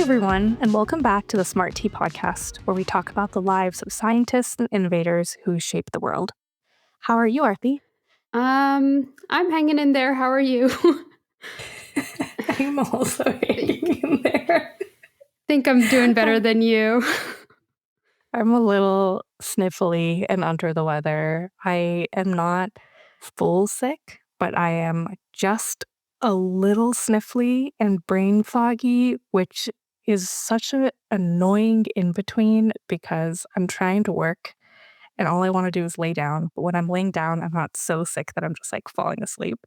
everyone, and welcome back to the Smart Tea Podcast, where we talk about the lives of scientists and innovators who shape the world. How are you, Aarati? I'm hanging in there. How are you? I'm also hanging in there. Think I'm doing better than you. I'm a little sniffly and under the weather. I am not full sick, but I am just a little sniffly and brain foggy, which is such an annoying in-between because I'm trying to work and all I want to do is lay down. But when I'm laying down, I'm not so sick that I'm just like falling asleep.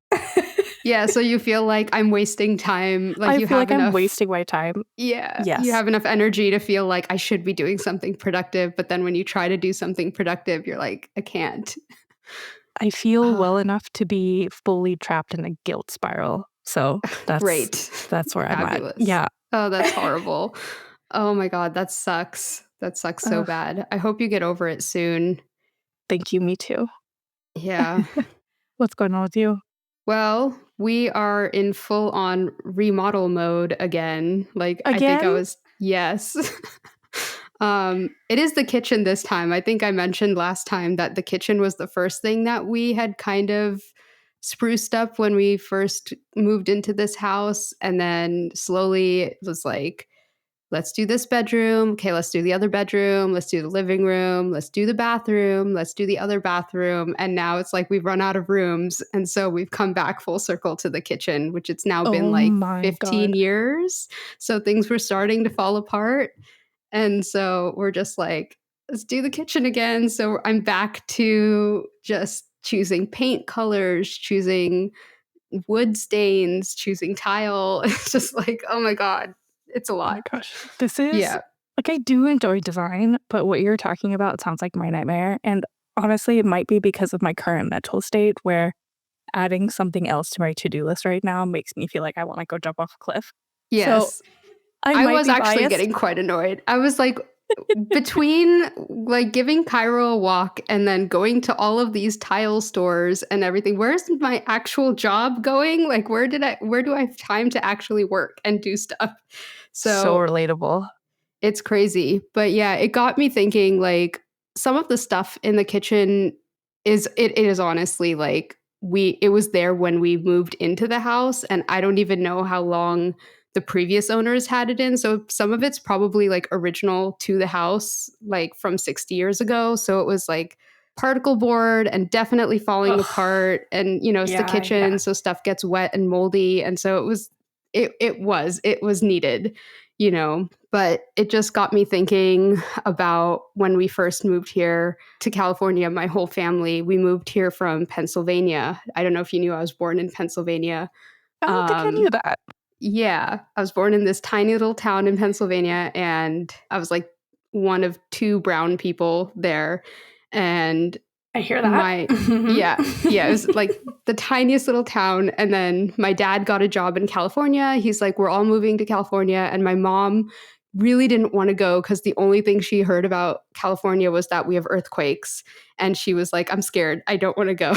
Yeah, so you feel like I'm wasting time. Like I feel like I'm wasting my time. Yeah. Yes. You have enough energy to feel like I should be doing something productive. But then when you try to do something productive, you're like, I can't. I feel well enough to be fully trapped in a guilt spiral. So that's Great. That's where Fabulous. I'm at. Yeah. Oh, that's horrible. Oh my God, that sucks. That sucks so bad. I hope you get over it soon. Thank you. Me too. Yeah. What's going on with you? Well, we are in full on remodel mode again. I think yes. It is the kitchen this time. I think I mentioned last time that the kitchen was the first thing that we had kind of spruced up when we first moved into this house. And then slowly it was like, let's do this bedroom. Okay, let's do the other bedroom. Let's do the living room. Let's do the bathroom. Let's do the other bathroom. And now it's like we've run out of rooms. And so we've come back full circle to the kitchen, which it's now been like 15 years. So things were starting to fall apart. And so we're just like, let's do the kitchen again. So I'm back to just choosing paint colors, choosing wood stains, choosing tile. It's just like, oh my God. It's a lot. Oh my gosh. This is like, I do enjoy design, but what you're talking about sounds like my nightmare. And honestly, it might be because of my current mental state where adding something else to my to-do list right now makes me feel like I want to go jump off a cliff. Yes. So I was actually getting quite annoyed. I was like, between like giving Cairo a walk and then going to all of these tile stores and everything, where's my actual job going? Like, where do I have time to actually work and do stuff? So relatable. It's crazy. But yeah, it got me thinking, like, some of the stuff in the kitchen it is honestly like it was there when we moved into the house, and I don't even know how long the previous owners had it in. So some of it's probably like original to the house, like from 60 years ago. So it was like particle board and definitely falling apart. And, it's the kitchen. So stuff gets wet and moldy. And so it was needed, but it just got me thinking about when we first moved here to California. My whole family, we moved here from Pennsylvania. I don't know if you knew I was born in Pennsylvania. I don't think I knew that. Yeah, I was born in this tiny little town in Pennsylvania, and I was like one of two brown people there. And I hear that. Yeah, it was like the tiniest little town. And then my dad got a job in California. He's like, we're all moving to California. And my mom really didn't want to go because the only thing she heard about California was that we have earthquakes. And she was like, I'm scared. I don't want to go.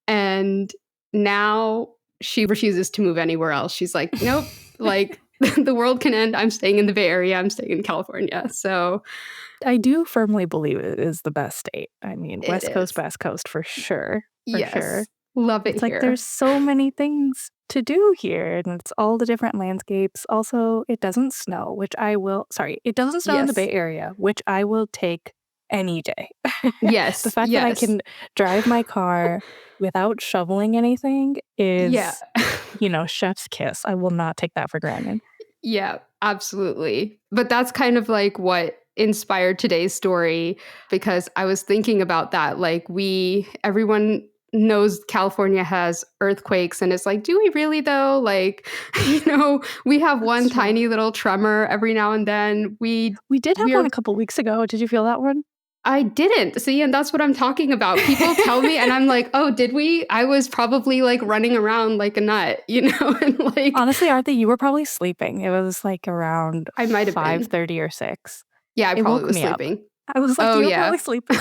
And now she refuses to move anywhere else. She's like, nope, like the world can end. I'm staying in the Bay Area. I'm staying in California. So I do firmly believe it is the best state. I mean, West Coast, Best Coast for sure. Yes. Love it it's here. Like there's so many things to do here, and it's all the different landscapes. Also, it doesn't snow, it doesn't snow in the Bay Area, which I will take any day. Yes. The fact that I can drive my car without shoveling anything is, chef's kiss. I will not take that for granted. Yeah, absolutely. But that's kind of like what inspired today's story, because I was thinking about that. Like everyone knows California has earthquakes, and it's like, do we really though? Like, we have one tiny little tremor every now and then. We did have one a couple weeks ago. Did you feel that one? I didn't. See, and that's what I'm talking about. People tell me, and I'm like, oh, did we? I was probably like running around like a nut, and like. Honestly, Aarati, you were probably sleeping. It was like around I might have 5:30 or 6. Yeah, I probably was sleeping. Up. I was like, you're probably sleeping.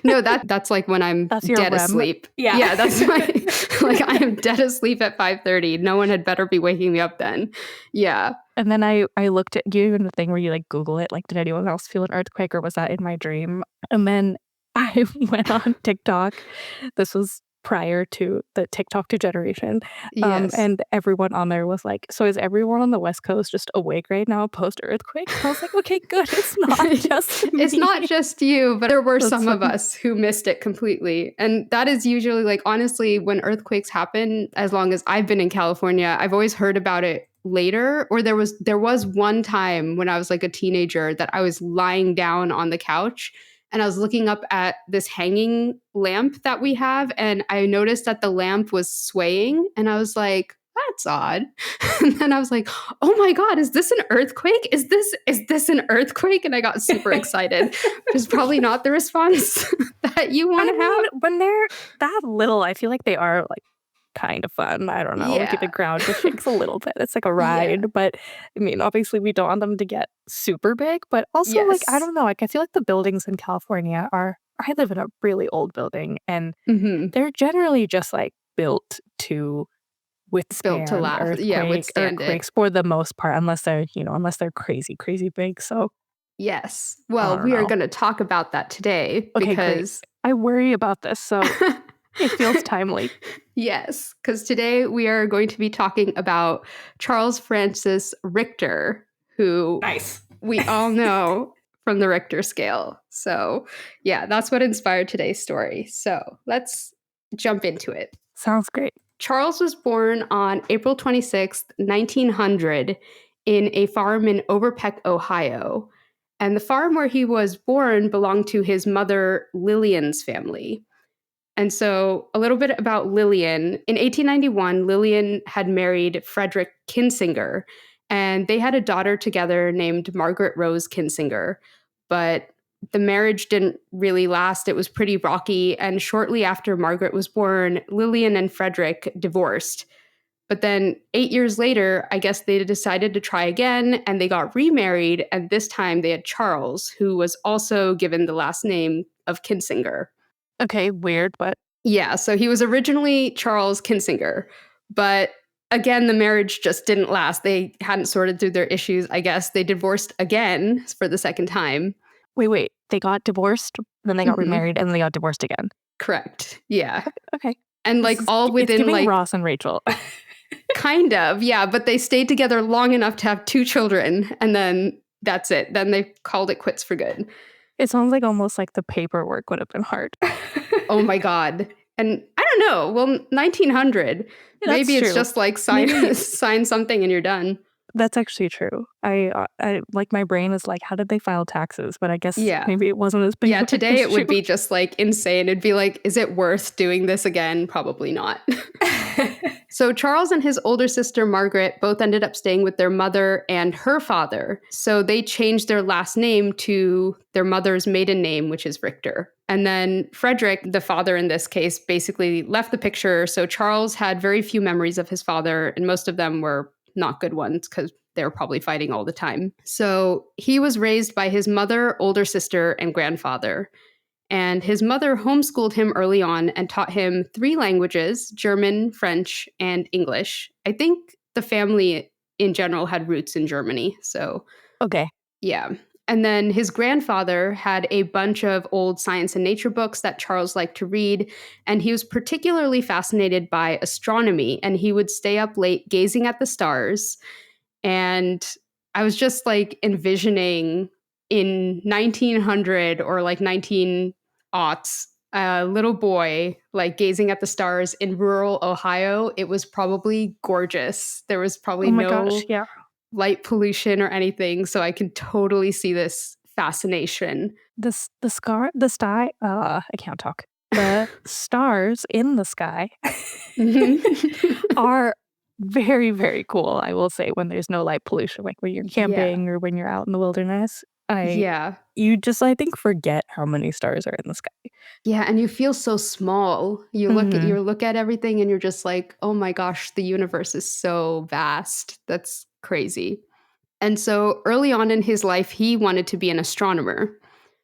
No, that's like when I'm dead asleep. Yeah, that's like I am dead asleep at 5:30. No one had better be waking me up then. Yeah. And then I looked at you in the thing where you, like, Google it, like, did anyone else feel an earthquake or was that in my dream? And then I went on TikTok. This was prior to the TikTok generation, Yes. and everyone on there was like, "So is everyone on the West Coast just awake right now post-earthquake?" I was like, "Okay, good. It's not just It's me." not just you, but there were That's some of funny. us who missed it completely. And that is usually like, honestly, when earthquakes happen, as long as I've been in California, I've always heard about it later. Or there was one time when I was like a teenager that I was lying down on the couch and I was looking up at this hanging lamp that we have, and I noticed that the lamp was swaying, and I was like, that's odd. And then I was like, oh my God, is this an earthquake? Is this an earthquake? And I got super excited, which is probably not the response that you want I to have. mean, when they're that little, I feel like they are, like, kind of fun. I don't know, like, Yeah. the ground just shakes a little bit. It's like a Yeah. ride, but, I mean, obviously, we don't want them to get super big, but also, like, I Yes. don't know, like, I feel like the buildings in California are I live in a really old building, and Hmm. they're generally just, like, built to Built to withstand last. Yeah, withstand it. earthquakes for the most part, unless they're crazy, crazy big, so Yes. I Well, don't we are know. going to talk about that today Okay, great. because I worry about this, so it feels timely. yes, because today we are going to be talking about Charles Francis Richter, who Nice. we all know from the Richter scale. So, yeah, that's what inspired today's story. So, let's jump into it. Sounds great. Charles was born on April 26th, 1900, in a farm in Overpeck, Ohio. And the farm where he was born belonged to his mother, Lillian's family. And so, a little bit about Lillian. In 1891, Lillian had married Frederick Kinsinger, and they had a daughter together named Margaret Rose Kinsinger. But the marriage didn't really last. It was pretty rocky. And shortly after Margaret was born, Lillian and Frederick divorced. But then 8 years later, I guess they decided to try again and they got remarried. And this time they had Charles, who was also given the last name of Kinsinger. Okay, weird, but Yeah, so he was originally Charles Kinsinger, but again, the marriage just didn't last. They hadn't sorted through their issues, I guess. They divorced again for the second time. wait, they got divorced, then they got Mhm. remarried, and then they got divorced again. Correct. Yeah. Okay. And This like is all it's within giving like Ross and Rachel. kind of, yeah, but they stayed together long enough to have two children and then that's it. Then they called it quits for good. It sounds like almost like the paperwork would have been hard. Oh my God. And I don't know. Well, 1900, That's maybe it's true. just like sign Maybe sign something and you're done. that's actually true. I like, my brain is like, "How did they file taxes?" But I guess Yeah. maybe it wasn't as big Yeah, of an today it issue. would be just like insane. It'd be like, is it worth doing this again? Probably not. So Charles and his older sister Margaret both ended up staying with their mother and her father. So they changed their last name to their mother's maiden name, which is Richter. And then Frederick, the father in this case, basically left the picture. So Charles had very few memories of his father, and most of them were not good ones because they were probably fighting all the time. So he was raised by his mother, older sister, and grandfather. And his mother homeschooled him early on and taught him three languages: German, French, and English. I think the family in general had roots in Germany. So, Okay. yeah. And then his grandfather had a bunch of old science and nature books that Charles liked to read. And he was particularly fascinated by astronomy. And he would stay up late gazing at the stars. And I was just like envisioning in 1900 or like 19 aughts, a little boy like gazing at the stars in rural Ohio. It was probably gorgeous. There was Oh probably my gosh, no yeah. light pollution or anything. So I can totally see this fascination. The sky, I can't talk. The stars in the sky Mhm. are very, very cool, I will say, when there's no light pollution, like when you're Yeah. camping or when you're out in the wilderness. I Yeah. You just, I think, forget how many stars are in the sky. Yeah, and you feel so small. Mhm. You look at everything and you're just like, "Oh my gosh, the universe is so vast." That's crazy. And so early on in his life, he wanted to be an astronomer.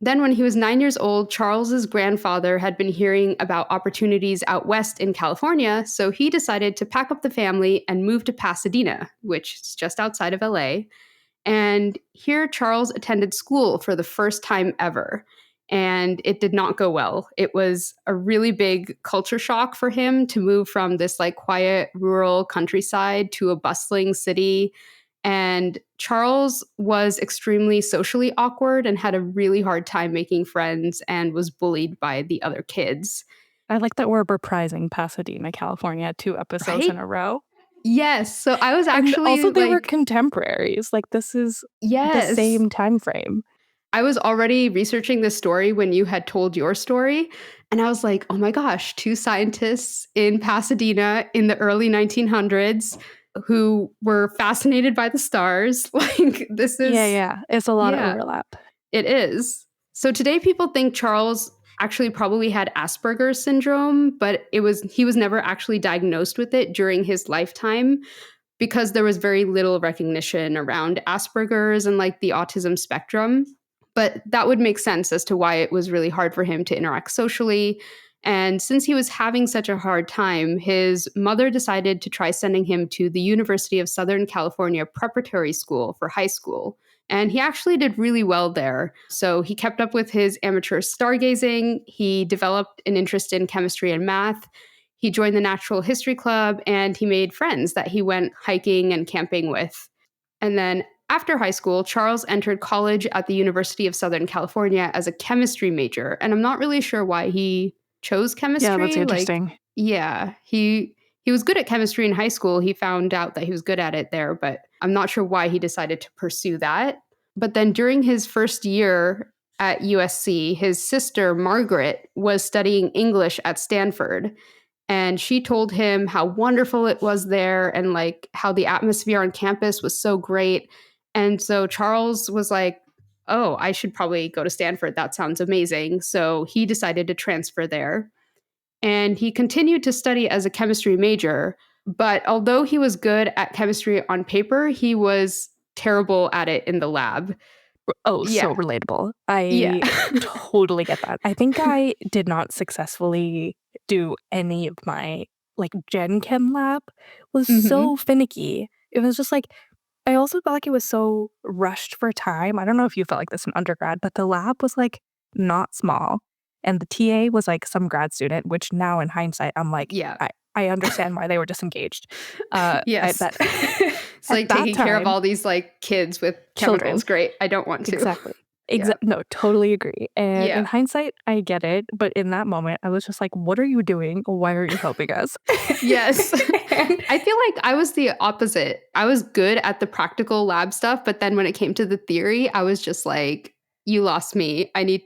Then, when he was 9 years old, Charles's grandfather had been hearing about opportunities out west in California, so he decided to pack up the family and move to Pasadena, which is just outside of LA. And here, Charles attended school for the first time ever. And it did not go well. It was a really big culture shock for him to move from this like quiet rural countryside to a bustling city. And Charles was extremely socially awkward and had a really hard time making friends and was bullied by the other kids. I like that we're reprising Pasadena, California 2 episodes in Right? a row. Yes. So I was And actually also they were like, contemporaries, like, this is the yes. same time frame. I was already researching this story when you had told your story. And I was like, oh my gosh, two scientists in Pasadena in the early 1900s who were fascinated by the stars. Like, this Yeah, is, yeah, it's a lot of yeah, overlap. it is. So today people think Charles actually probably had Asperger's syndrome, but he was never actually diagnosed with it during his lifetime because there was very little recognition around Asperger's and like the autism spectrum. But that would make sense as to why it was really hard for him to interact socially. And since he was having such a hard time, his mother decided to try sending him to the University of Southern California Preparatory School for high school. And he actually did really well there. So he kept up with his amateur stargazing. He developed an interest in chemistry and math. He joined the Natural History Club and he made friends that he went hiking and camping with. And then after high school, Charles entered college at the University of Southern California as a chemistry major. And I'm not really sure why he chose Yeah, that's chemistry. Like, interesting. yeah, he was good at chemistry in high school. He found out that he was good at it there, but I'm not sure why he decided to pursue that. But then during his first year at USC, his sister Margaret was studying English at Stanford. And she told him how wonderful it was there and like how the atmosphere on campus was so great. And so Charles was like, oh, I should probably go to Stanford. That sounds amazing. So he decided to transfer there. And he continued to study as a chemistry major. But although he was good at chemistry on paper, he was terrible at it in the lab. Oh, so Yeah. relatable. Yeah. I totally get that. I think I did not successfully do any of my, like, Gen Chem lab was hmm so finicky. It was just like I also felt like it was so rushed for time. I don't know if you felt like this in undergrad, but the lab was, like, not small, and the TA was, like, some grad student, which now in hindsight, I'm like, Yeah. I understand why they were disengaged. At Yes. that It's at like that taking care of time all these like kids with chemicals. children. Great. I don't want to. Exactly. Yeah. No, totally agree, and in Yeah. hindsight, I get it, but in that moment, I was just like, "What are you doing? Why are you helping us?" Yes. And I feel like I was the opposite. I was good at the practical lab stuff, but then when it came to the theory, I was just like, you lost me. I need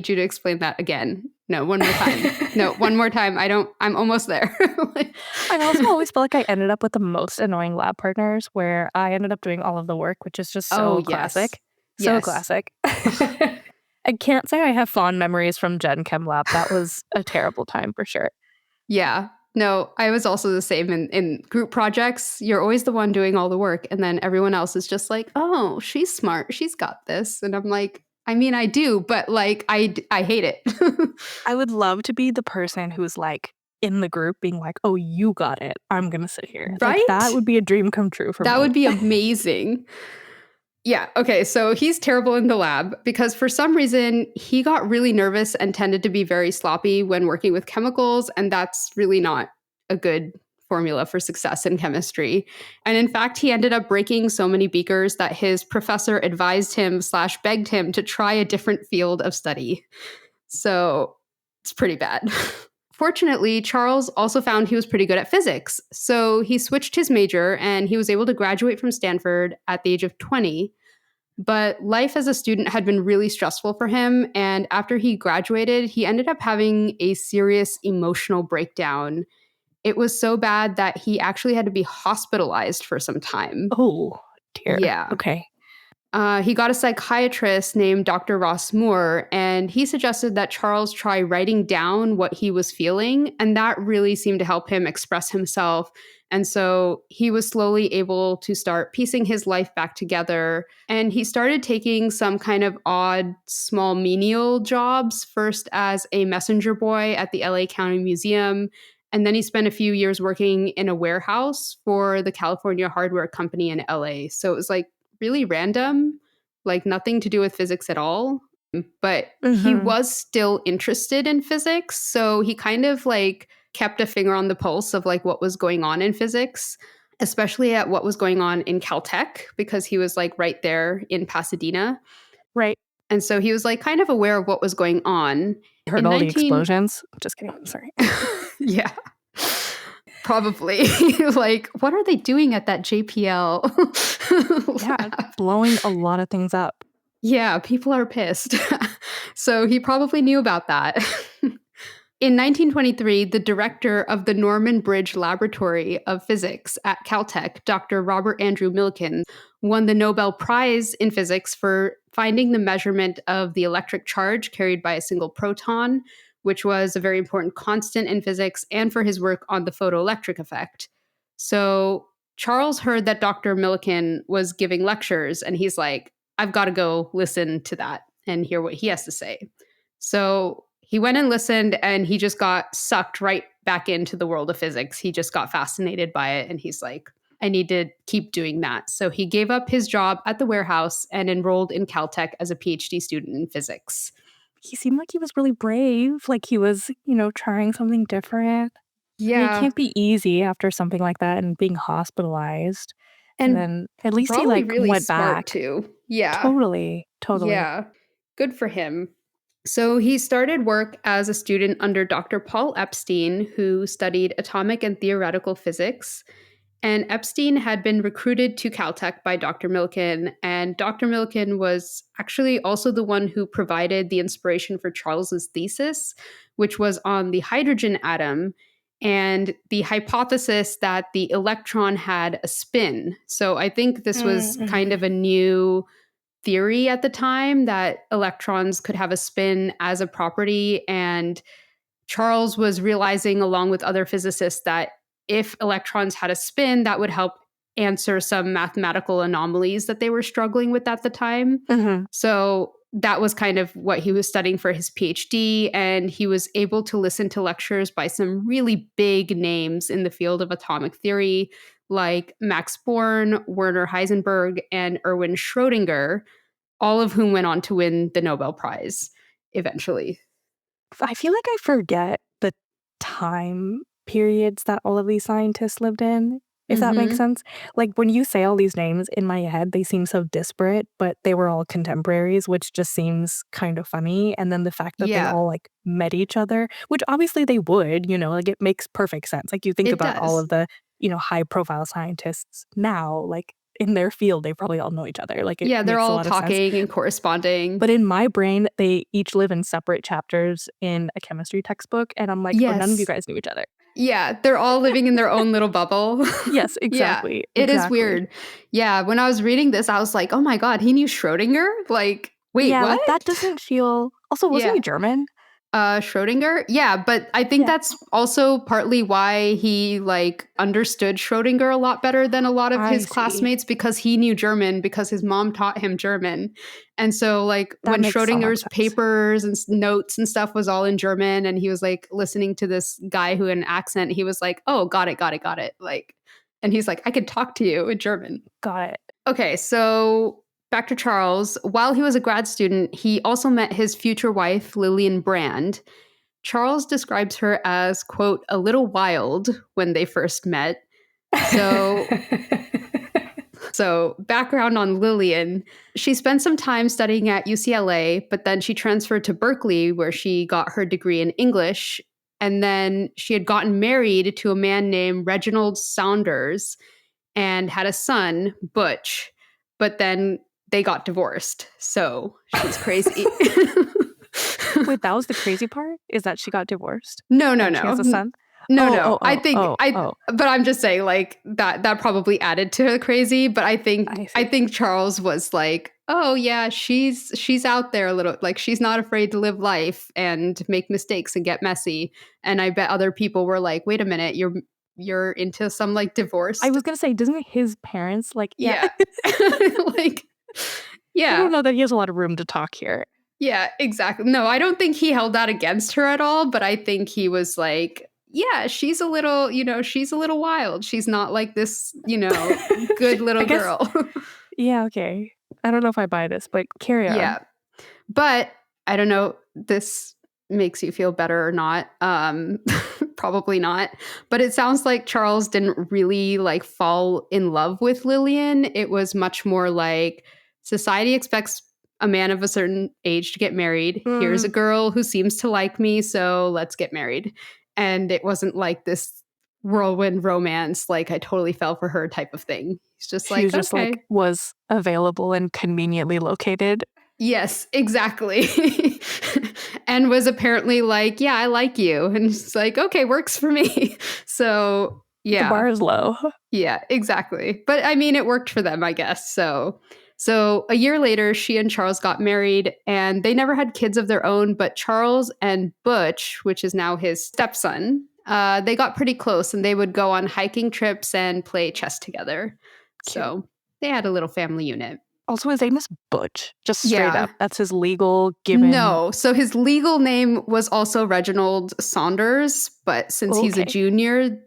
you to explain that again. No, one more time. No, one more time. I'm almost there. Like, I also always felt like I ended up with the most annoying lab partners where I ended up doing all of the work, which is just oh, so yes. classic. So Yes. classic. I can't say I have fond memories from Gen Chem Lab. That was a terrible time for sure. Yeah. No, I was also the same in group projects. You're always the one doing all the work, and then everyone else is just like, "Oh, she's smart. She's got this." And I'm like, "I mean, I do, but like I hate it." I would love to be the person who's, like, in the group being like, "Oh, you got it. I'm gonna sit here." Like, that Right? would be a dream come true for That me. would be amazing. Yeah, okay, so he's terrible in the lab because for some reason he got really nervous and tended to be very sloppy when working with chemicals, and that's really not a good formula for success in chemistry. And in fact, he ended up breaking so many beakers that his professor advised him slash begged him to try a different field of study. So it's pretty bad. Fortunately, Charles also found he was pretty good at physics. So he switched his major and he was able to graduate from Stanford at the age of 20. But life as a student had been really stressful for him. And after he graduated, he ended up having a serious emotional breakdown. It was so bad that he actually had to be hospitalized for some time. Oh, dear. Yeah. Okay. He got a psychiatrist named Dr. Ross Moore, and he suggested that Charles try writing down what he was feeling, and that really seemed to help him express himself. And so he was slowly able to start piecing his life back together. And he started taking some kind of odd, small menial jobs, first as a messenger boy at the LA County Museum. And then he spent a few years working in a warehouse for the California Hardware Company in LA. So it was like really random, like nothing to do with physics at all. But he Mhm. was still interested in physics. So he kind of like kept a finger on the pulse of like what was going on in physics, especially at what was going on in Caltech, because he was like right there in Pasadena. Right. And so he was like kind of aware of what was going on. I heard In all the 19 explosions. Just kidding. I'm sorry. yeah. Probably. Like, what are they doing at that JPL Yeah, lab? blowing a lot of things up. Yeah, people are pissed. So he probably knew about that. In 1923, the director of the Norman Bridge Laboratory of Physics at Caltech, Dr. Robert Andrew Millikan, won the Nobel Prize in Physics for finding the measurement of the electric charge carried by a single proton, which was a very important constant in physics, and for his work on the photoelectric effect. So Charles heard that Dr. Millikan was giving lectures, and he's like, I've got to go listen to that and hear what he has to say. So he went and listened, and he just got sucked right back into the world of physics. He just got fascinated by it, and he's like, I need to keep doing that. So he gave up his job at the warehouse and enrolled in Caltech as a PhD student in physics. He seemed like he was really brave, like he was, trying something different. Like, it Yeah. can't be easy after something like that and being hospitalized. And And then at least he, probably like, really went smart back. too. Yeah. Totally, totally. Yeah. Good for him. So he started work as a student under Dr. Paul Epstein, who studied atomic and theoretical physics. And Epstein had been recruited to Caltech by Dr. Millikan. And Dr. Millikan was actually also the one who provided the inspiration for Charles's thesis, which was on the hydrogen atom and the hypothesis that the electron had a spin. So I think this was kind of Mhm. a new theory at the time that electrons could have a spin as a property. And Charles was realizing, along with other physicists, that if electrons had a spin, that would help answer some mathematical anomalies that they were struggling with at the time. Mhm. So that was kind of what he was studying for his PhD. And he was able to listen to lectures by some really big names in the field of atomic theory, like Max Born, Werner Heisenberg, and Erwin Schrödinger, all of whom went on to win the Nobel Prize eventually. I feel like I forget the time periods that all of these scientists lived in, if that makes Hmm. sense. Like, when you say all these names in my head, they seem so disparate, but they were all contemporaries, which just seems kind of funny. And then the fact that they Yeah, all, like, met each other, which obviously they would, like, it makes perfect sense. Like, you think it about all does. of the, high-profile scientists now, like, in their field, they probably all know each other. Like, it Yeah, they're makes a all lot of sense. talking and corresponding. But in my brain, they each live in separate chapters in a chemistry textbook, and I'm like, "Oh, none of you Yes. guys knew each other." Yeah, they're all living in their own little bubble. Yes, Yeah, exactly, it is exactly. weird. Yeah, when I was reading this, I was like, "Oh my god, he knew Schrödinger?" Like, "Wait, Yeah, what?" like, that doesn't feel also, wasn't Yeah. he German? Schrödinger? Yeah, but I think Yeah. that's also partly why he, like, understood Schrödinger a lot better than a lot of I his see. classmates because he knew German because his mom taught him German. And so, like, That when makes so much Schrödinger's sense. papers and notes and stuff was all in German and he was, like, listening to this guy who had an accent, he was like, "Oh, got it, got it, got it." Like, and he's like, "I can talk to you in German." Got it. Okay, so back to Charles. While he was a grad student, he also met his future wife, Lillian Brand. Charles describes her as, quote, a little wild when they first met. So, so background on Lillian. She spent some time studying at UCLA, but then she transferred to Berkeley where she got her degree in English. And then she had gotten married to a man named Reginald Saunders and had a son, Butch. But then they got divorced. So she's crazy. Wait, that was the crazy part? Is that she got divorced No, no, and she has no. a son? No, Oh, no. oh, oh, oh, oh. But I'm just saying, like, that probably added to the crazy. But I I see. think Charles was like, oh yeah, she's out there a little, like she's not afraid to live life and make mistakes and get messy. And I bet other people were like, wait a minute, you're into some like I divorced, was gonna say, doesn't his parents like, yeah. yeah, like, I yeah. don't know that he has a lot of room to talk here. Yeah, exactly. No, I don't think he held that against her at all, but I think he was like, yeah, she's a little, she's a little wild. She's not like this, good I little guess, girl. yeah, okay. I don't know if I buy this, but carry on. Yeah. But I don't know, this makes you feel better or not. Probably not. But it sounds like Charles didn't really like fall in love with Lillian. It was much more like society expects a man of a certain age to get married. Here's a Mm, girl who seems to like me, so let's get married. And it wasn't like this whirlwind romance, like I totally fell for her type of thing. He's just she was like, just like, okay. was available and conveniently located. Yes, exactly. And was apparently like, yeah, I like you. And it's like, okay, works for me. So, The yeah. bar is low. Yeah, exactly. But I mean, it worked for them, I guess. So a year later, she and Charles got married and they never had kids of their own, but Charles and Butch, which is now his stepson, they got pretty close and they would go on hiking trips and play chess together. Cute. So they had a little family unit. Also, his name is Butch. Just straight Yeah. up. That's his legal given. No. So his legal name was also Reginald Saunders, but since he's a Okay. junior,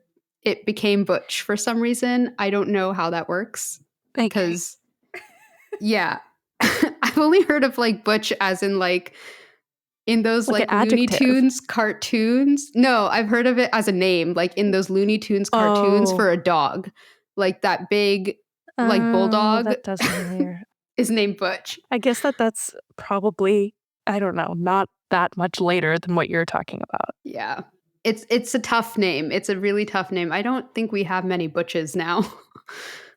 it became Butch for some reason. I don't know how that works. Okay. Because, yeah. I've only heard of like Butch as in like in those Like an like Looney adjective. Tunes cartoons. No, I've heard of it as a name, like in those Looney Tunes cartoons Oh. for a dog. Like that big like bulldog That does sound familiar. is named Butch. I guess that's probably, I don't know, not that much later than what you're talking about. Yeah. It's a tough name. It's a really tough name. I don't think we have many Butches now.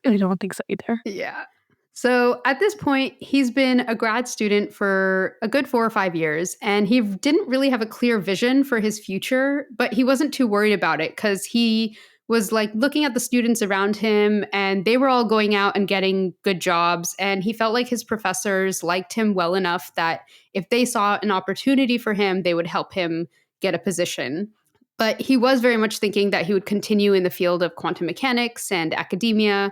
I don't think so either. Yeah. So at this point, he's been a grad student for a good 4 or 5 years, and he didn't really have a clear vision for his future, but he wasn't too worried about it because he was like looking at the students around him and they were all going out and getting good jobs. And he felt like his professors liked him well enough that if they saw an opportunity for him, they would help him get a position. But he was very much thinking that he would continue in the field of quantum mechanics and academia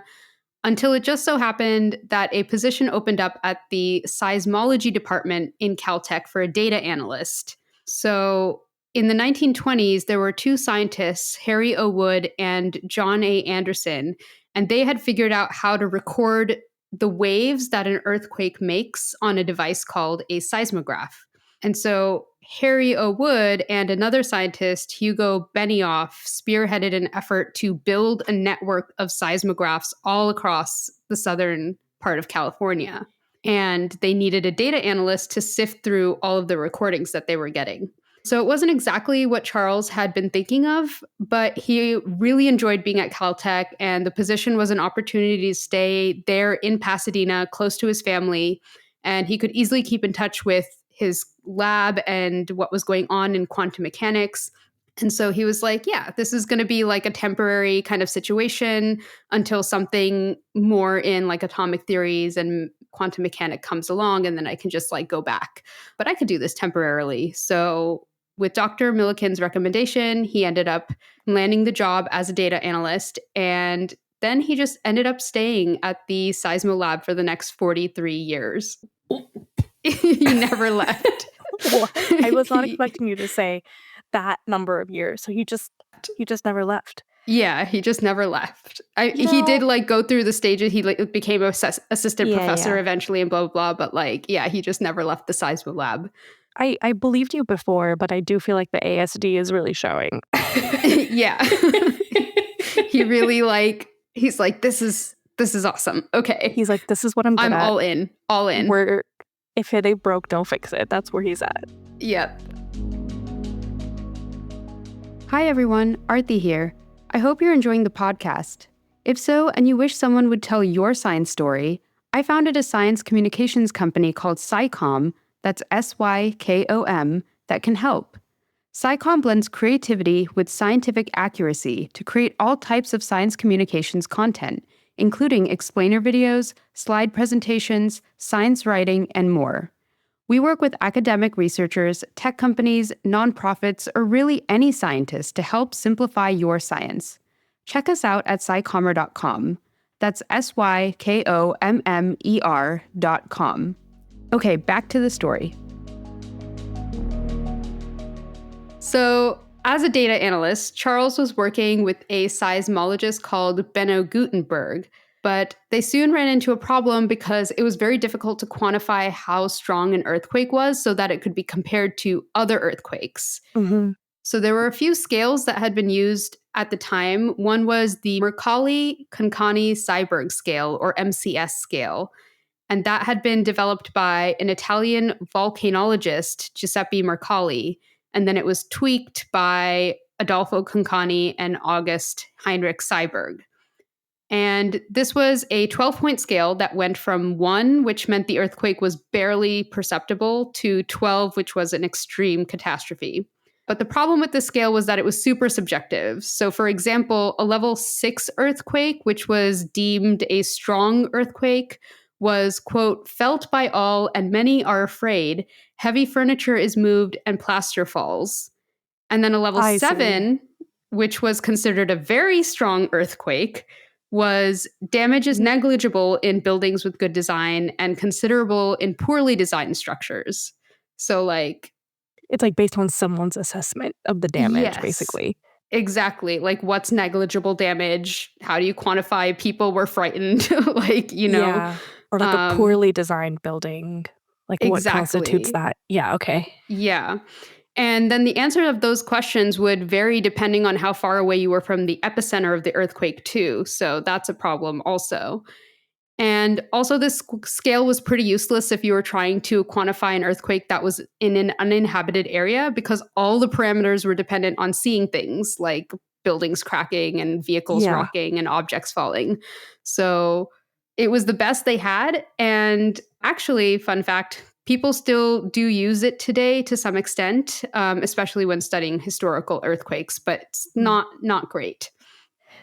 until it just so happened that a position opened up at the seismology department in Caltech for a data analyst. So in the 1920s, there were two scientists, Harry O. Wood and John A. Anderson, and they had figured out how to record the waves that an earthquake makes on a device called a seismograph. And so Harry O. Wood and another scientist, Hugo Benioff, spearheaded an effort to build a network of seismographs all across the southern part of California. And they needed a data analyst to sift through all of the recordings that they were getting. So it wasn't exactly what Charles had been thinking of, but he really enjoyed being at Caltech, and the position was an opportunity to stay there in Pasadena, close to his family, and he could easily keep in touch with his lab and what was going on in quantum mechanics. And so he was like, yeah, this is going to be like a temporary kind of situation until something more in like atomic theories and quantum mechanic comes along, and then I can just like go back. But I could do this temporarily. So with Dr. Milliken's recommendation, he ended up landing the job as a data analyst, and then he just ended up staying at the Seismo lab for the next 43 years. He never left. What? I was not expecting you to say that number of years. So you just never left. Yeah, he just never left. He did like go through the stages. He like became a assistant professor eventually and blah, blah, blah. But like, yeah, he just never left the Seismo lab. I believed you before, but I do feel like the ASD is really showing. Yeah. He really like, he's like, this is awesome. Okay. He's like, this is what I'm good at. all in. All in. If it ain't broke, don't fix it. That's where he's at. Yep. Hi everyone, Aarati here. I hope you're enjoying the podcast. If so, and you wish someone would tell your science story, I founded a science communications company called SciComm, that's SYKOM, that can help. SciComm blends creativity with scientific accuracy to create all types of science communications content, including explainer videos, slide presentations, science writing, and more. We work with academic researchers, tech companies, nonprofits, or really any scientist to help simplify your science. Check us out at scicommer.com. That's SYKOMMER.com. Okay, back to the story. So, as a data analyst, Charles was working with a seismologist called Benno Gutenberg, but they soon ran into a problem because it was very difficult to quantify how strong an earthquake was so that it could be compared to other earthquakes. Mm-hmm. So there were a few scales that had been used at the time. One was the Mercalli-Concani-Seiberg scale, or MCS scale. And that had been developed by an Italian volcanologist, Giuseppe Mercalli. And then it was tweaked by Adolfo Concani and August Heinrich Seiberg. And this was a 12-point scale that went from 1, which meant the earthquake was barely perceptible, to 12, which was an extreme catastrophe. But the problem with this scale was that it was super subjective. So, for example, a level 6 earthquake, which was deemed a strong earthquake, was, quote, felt by all and many are afraid. Heavy furniture is moved and plaster falls. And then a level I 7, which was considered a very strong earthquake, was damage is negligible in buildings with good design and considerable in poorly designed structures. So, like, it's like based on someone's assessment of the damage, yes, basically. Exactly. Like, what's negligible damage? How do you quantify people were frightened? Like, Yeah. Or like a poorly designed building. Like what constitutes exactly. that? Yeah, okay. Yeah. And then the answer of those questions would vary depending on how far away you were from the epicenter of the earthquake, too. So that's a problem also. And also, this scale was pretty useless if you were trying to quantify an earthquake that was in an uninhabited area, because all the parameters were dependent on seeing things like buildings cracking and vehicles Yeah. rocking and objects falling. So it was the best they had. And actually, fun fact, people still do use it today to some extent, especially when studying historical earthquakes, but it's not great.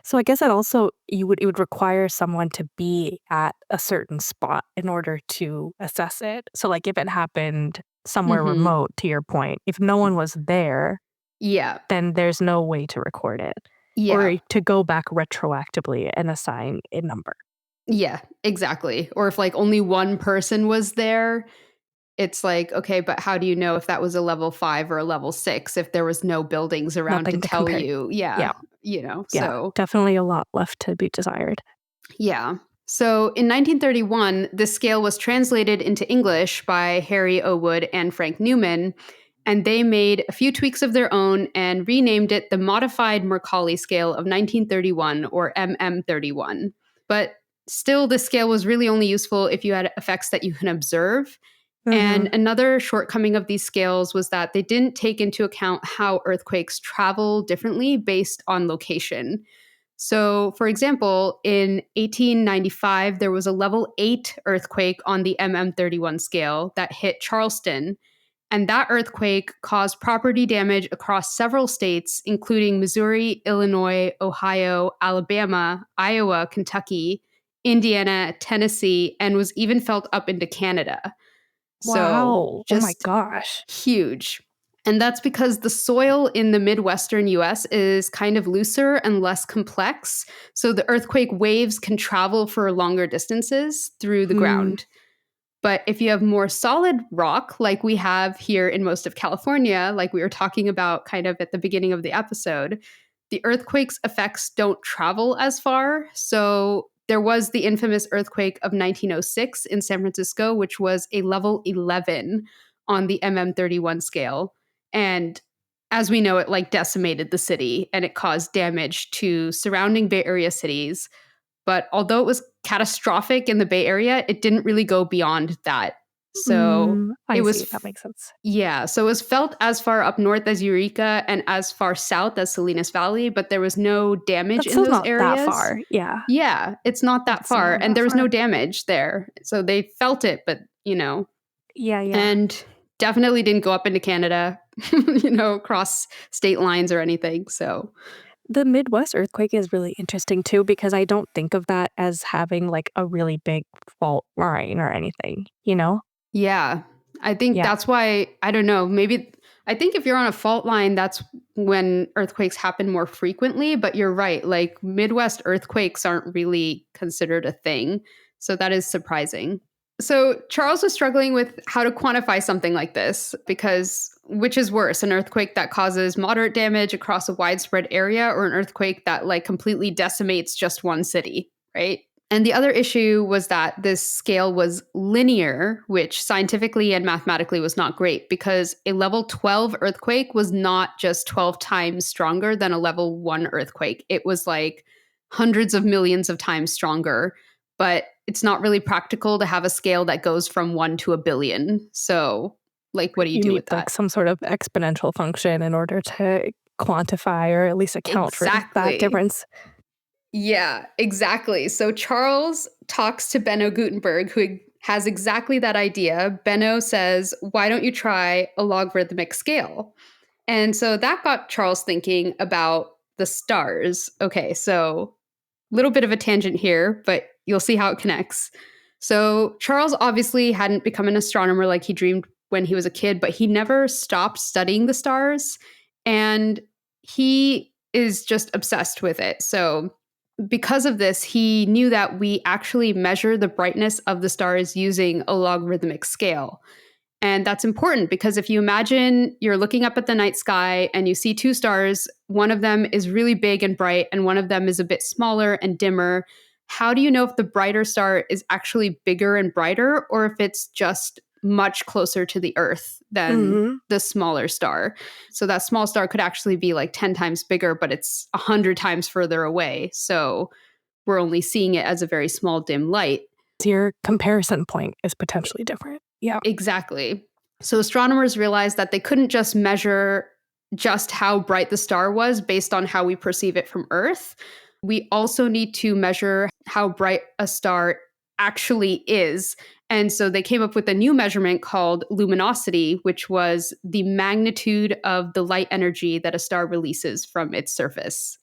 So I guess that also it would require someone to be at a certain spot in order to assess it. So like if it happened somewhere Hmm. remote, to your point, if no one was there, Yeah. then there's no way to record it Yeah. or to go back retroactively and assign a number. Yeah, exactly. Or if like only one person was there, it's like, okay, but how do you know if that was a level 5 or a level 6 if there was no buildings around to Nothing to tell compare. you? Yeah. Yeah, Yeah. so Definitely a lot left to be desired. yeah. So in 1931, this scale was translated into English by Harry Owood and Frank Newman, and they made a few tweaks of their own and renamed it the Modified Mercalli Scale of 1931, or MM31. But still, this scale was really only useful if you had effects that you can observe. And Mhm. another shortcoming of these scales was that they didn't take into account how earthquakes travel differently based on location. So, for example, in 1895, there was a level 8 earthquake on the MM31 scale that hit Charleston. And that earthquake caused property damage across several states, including Missouri, Illinois, Ohio, Alabama, Iowa, Kentucky, Indiana, Tennessee, and was even felt up into Canada. So, Wow. Oh my just gosh. huge. And that's because the soil in the Midwestern US is kind of looser and less complex. So the earthquake waves can travel for longer distances through the Hmm. ground. But if you have more solid rock, like we have here in most of California, like we were talking about kind of at the beginning of the episode, the earthquake's effects don't travel as far. So there was the infamous earthquake of 1906 in San Francisco, which was a level 11 on the MM31 scale. And as we know, it like decimated the city and it caused damage to surrounding Bay Area cities. But although it was catastrophic in the Bay Area, it didn't really go beyond that. So I it was, see. That makes sense. yeah, so it was felt as far up north as Eureka and as far south as Salinas Valley, but there was no damage That's in still those not that areas. far. Yeah. Yeah, it's not that That's far. not And that there was no far. damage there. So they felt it, but, Yeah, yeah. and definitely didn't go up into Canada. cross state lines or anything. So The Midwest earthquake is really interesting too because I don't think of that as having like a really big fault line or anything, you know? yeah, I think Yeah. that's why, I don't know, maybe I think if you're on a fault line, that's when earthquakes happen more frequently, but you're right, like Midwest earthquakes aren't really considered a thing. So that is surprising. So Charles was struggling with how to quantify something like this because which is worse, an earthquake that causes moderate damage across a widespread area or an earthquake that like completely decimates just one city, right? And the other issue was that this scale was linear, which scientifically and mathematically was not great because a level 12 earthquake was not just 12 times stronger than a level 1 earthquake. It was like hundreds of millions of times stronger, but it's not really practical to have a scale that goes from 1 to a billion. So, like, what do you You do need with like that? some sort of exponential function in order to quantify or at least account for that Exactly. difference. Yeah, exactly. So Charles talks to Benno Gutenberg, who has exactly that idea. Benno says, "Why don't you try a logarithmic scale?" And so that got Charles thinking about the stars. Okay, so little bit of a tangent here, but you'll see how it connects. So Charles obviously hadn't become an astronomer like he dreamed when he was a kid, but he never stopped studying the stars, and he is just obsessed with it. So because of this, he knew that we actually measure the brightness of the stars using a logarithmic scale. And that's important because if you imagine you're looking up at the night sky and you see two stars, one of them is really big and bright, and one of them is a bit smaller and dimmer. How do you know if the brighter star is actually bigger and brighter or if it's just much closer to the Earth than Mhm. the smaller star? So that small star could actually be like 10 times bigger, but it's 100 times further away. So we're only seeing it as a very small, dim light. Your comparison point is potentially different. Yeah. Exactly. So astronomers realized that they couldn't just measure just how bright the star was based on how we perceive it from Earth. We also need to measure how bright a star actually is. And so they came up with a new measurement called luminosity, which was the magnitude of the light energy that a star releases from its surface.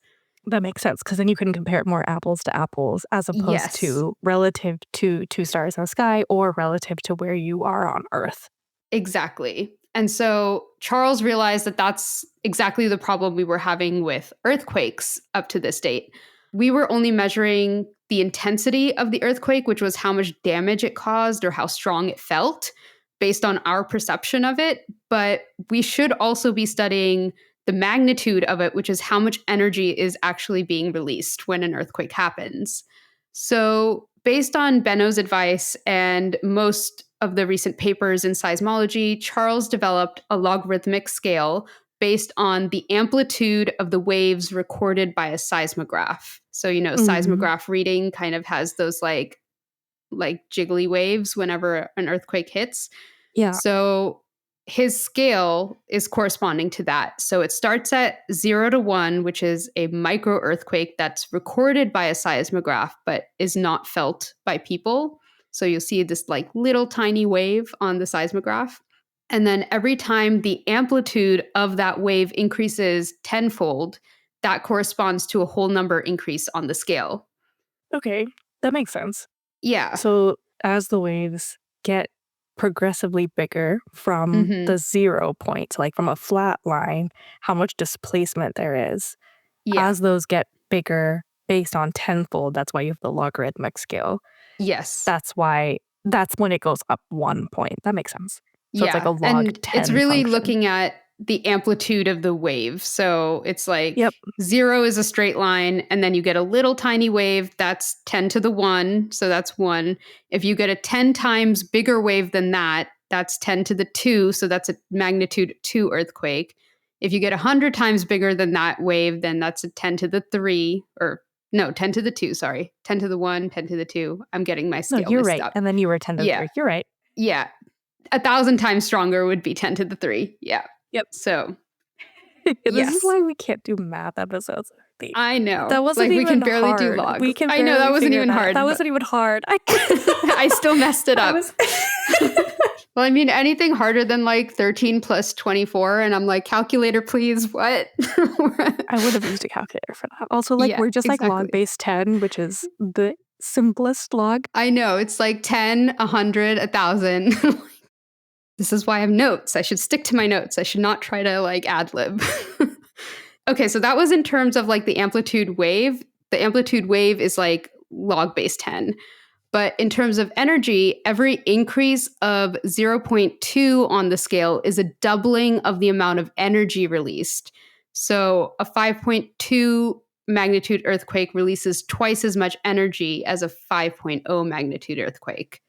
That makes sense because then you can compare it more apples to apples as opposed Yes. to relative to two stars in the sky or relative to where you are on Earth. Exactly. And so Charles realized that that's exactly the problem we were having with earthquakes up to this date. We were only measuring the intensity of the earthquake, which was how much damage it caused or how strong it felt based on our perception of it. But we should also be studying the magnitude of it, which is how much energy is actually being released when an earthquake happens. So, based on Benno's advice and most of the recent papers in seismology, Charles developed a logarithmic scale based on the amplitude of the waves recorded by a seismograph. So, Mhm. seismograph reading kind of has those like jiggly waves whenever an earthquake hits. Yeah. So his scale is corresponding to that. So it starts at 0 to 1, which is a micro earthquake that's recorded by a seismograph, but is not felt by people. So you'll see this like little tiny wave on the seismograph. And then every time the amplitude of that wave increases tenfold, that corresponds to a whole number increase on the scale. Okay. That makes sense. Yeah. So as the waves get progressively bigger from the Hmm. 0 point, like from a flat line, how much displacement there is, Yeah. as those get bigger based on tenfold, that's why you have the logarithmic scale. Yes. That's when it goes up 1 point. That makes sense. So it's like a Yeah, log and it's 10 really function. looking at the amplitude of the wave. So it's like Yep. 0 is a straight line, and then you get a little tiny wave that's 10 to the 1, so that's 1. If you get a 10 times bigger wave than that, that's 10 to the 2, so that's a magnitude 2 earthquake. If you get 100 times bigger than that wave, then that's a 10 to the 3, or no, 10 to the 2, sorry. 10 to the 1, 10 to the 2. I'm getting my No, scale you're mixed right. up. And then you were 10 to the Yeah. 3. You're right. Yeah, 1,000 times stronger would be 10 to the 3. Yeah. Yep. So, This is yes. why we can't do math episodes. I know. That wasn't Like, we even can barely do hard. log. We can I know that barely wasn't figure even that. That hard, but wasn't even hard. I still messed it I up. was Well, I mean, anything harder than like 13 plus 24, and I'm like, calculator, please. What? I would have used a calculator for that. Also, like, Yeah, we're just like log exactly. base 10, which is the simplest log. I know. It's like 10, 100, 1,000. This is why I have notes. I should stick to my notes. I should not try to like ad lib. Okay, so that was in terms of like the amplitude wave. The amplitude wave is like log base 10. But in terms of energy, every increase of zero point 0.2 on the scale is a doubling of the amount of energy released. So a 5.2 magnitude earthquake releases twice as much energy as a 5.0 magnitude earthquake.